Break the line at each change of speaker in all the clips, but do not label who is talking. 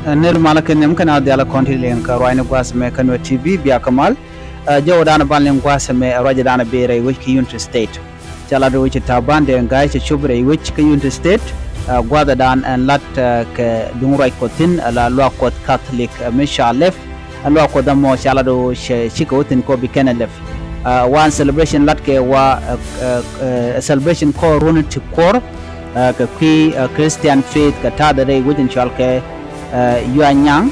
nel malaken nem kana diala konti len ka roine gwas me Nuer TV biya kamal jaw dana banlen gwas me raja dana bere which Unity State chala do which Taban de ngai che chubre which Unity State gwada dan and lat ke dungurai kotin la lo kot Catholic mishalef lo ko da mo chala do shikotin ko bikene lef one celebration lat ke wa celebration ko run to core ka ki Christian faith ka tada dai within chalke yuanyang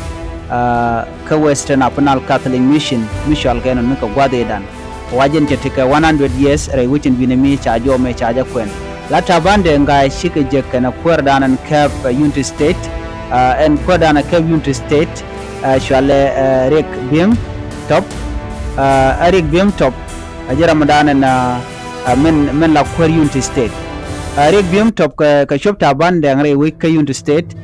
ka Western Apnal Catholic Mission ke no ka gwade dan wajen ke tika 100 years rai within binami chajo me chaja kwen la Tabande ngai shike je kana kwardanan Cape Unity State and kwardana Cape Unity State shale rek bim top arik bim top ajira madana na men la kwar Unity State rek bim top ka shop Tabande ngai wi ka Unity State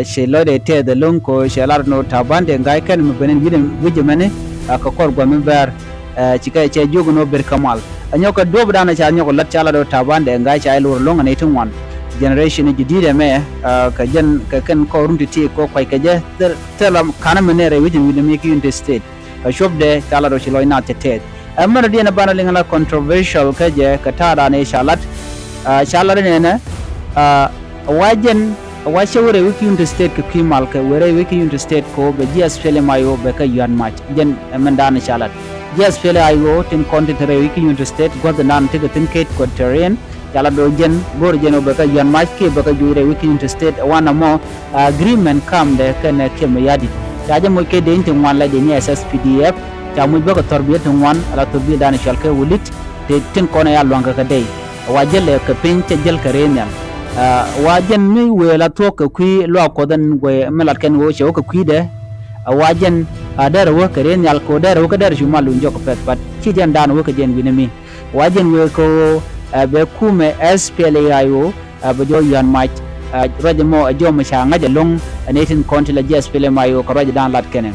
she lode te the lonko she lar no Tabande ngai kan me benen wujemene ka kor go member chika che jogo no ber kamal anyoka dob dana cha anyoko lat chala do Tabande ngai cha lor longa ne tun generation jidide me ka jen ka kan ko rumti ti ko kwai ka je telam kana menere wujin with make Unity State ka shop de chala do shilo ina te amma de na bana lingala controversial ka je ka tada ne shalat shalar ne na wajen washe wure wiki Unity State ka kimal ka wure wiki Unity State ko be SPLA IO be ka yuan match jen mendana shalat SPLA IO tin content re wiki Unity State god nan tiga tin kate ko terrain yala do jen bor jen be ka yuan match ke be ka jure wiki Unity State wana mo agreement kam de kana ke mayadi taje mo ke de tin wan la de ni SSPDF ta mo be ka torbiyat wan ala torbiyat dan shalke wulit te tin kona ya longa ka dai wajele ka pinche jel ka renyan wajen mi wela to ka kwi lo ko dan go melat ken wo che ka kwi de wajen adar wo ka ren yal ko dar wo ka dar juma lu njoko pet pat ci jan dan wo ka jen winami wajen we ko be kume SPLA IO be jo yan match raje mo jo ma sha ngaje long anetin konti la SPLA IO ko raje dan lat kenen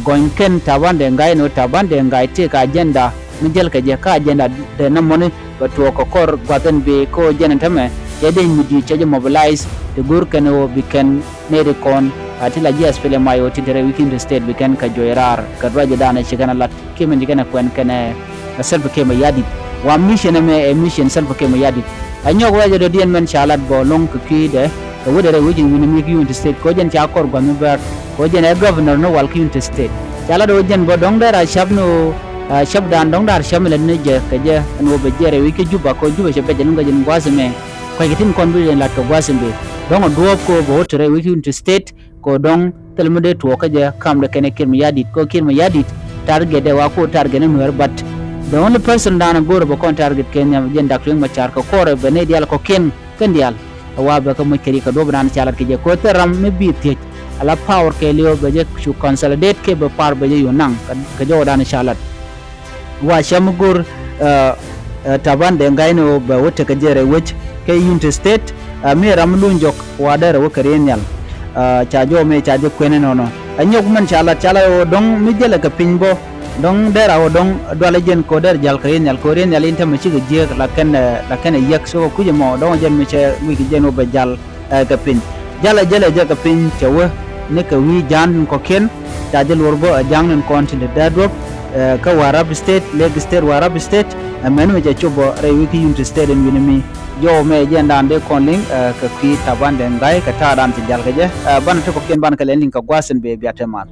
goin ken Tabande ngai no Tabande ngai te ka agenda mi jel ka je ka agenda de na moni ko to ko kor gwaten be ko jen tame yade midi chaje mobilize the gurkano biken nere kon atila SPLA IO tidere Unity State biken ka joirar ka raja dana chigana lat kimen digana kwen kene self kema yadi wa mission me mission self kema yadi anyo waje do dien men chalat bo long ki de ka wudere wujin Unity State ko jen cha kor go member ko jen governor no wal Unity State chala do jen bo dong dara shabno shabdan dong dar shamel ne je ka je no be jere wiki juba ko juba she be jen ngajen gwasme ko gitin kon bi lat ko gwasimbe don do ko bo tere wiki Unity State ko don telmude to ka je kam de kene kirmi yadit ko kirmi yadit target de wa ko target ne mer but the only person dana goro bo kon target kenya jen dakling machar ko kore be ne dial ko ken dial wa ba ko mo keri ka do bran chalat ke je ko teram me bi te ala power ke leo be je chu consolidate ke be par be je yonang ka jo dana chalat wa shamgur Tabande ngai no be wote ka jere wech ke Unity State me ramlunjok wadare wo karenyal chajo me chaje kwene nono anyok man chala o dong mi jele ka pinbo dong dera o dong dwale jen ko der jal karenyal ko renyal inte me chige je la ken yak so kuje mo dong jen me che wi jen o be jal ka pin jala jele je ka pin chewe ne ka wi jan ko ken chaje lorbo jangnen continent dadrop ka Warab State Leg State Warab State amenu me chobo re wiki Unity State en winimi yo me jenda ande konling ka ki Tabande ngai ka ta dan ti jalga je ban to ko ken ban ka len ka gwasen be biatemal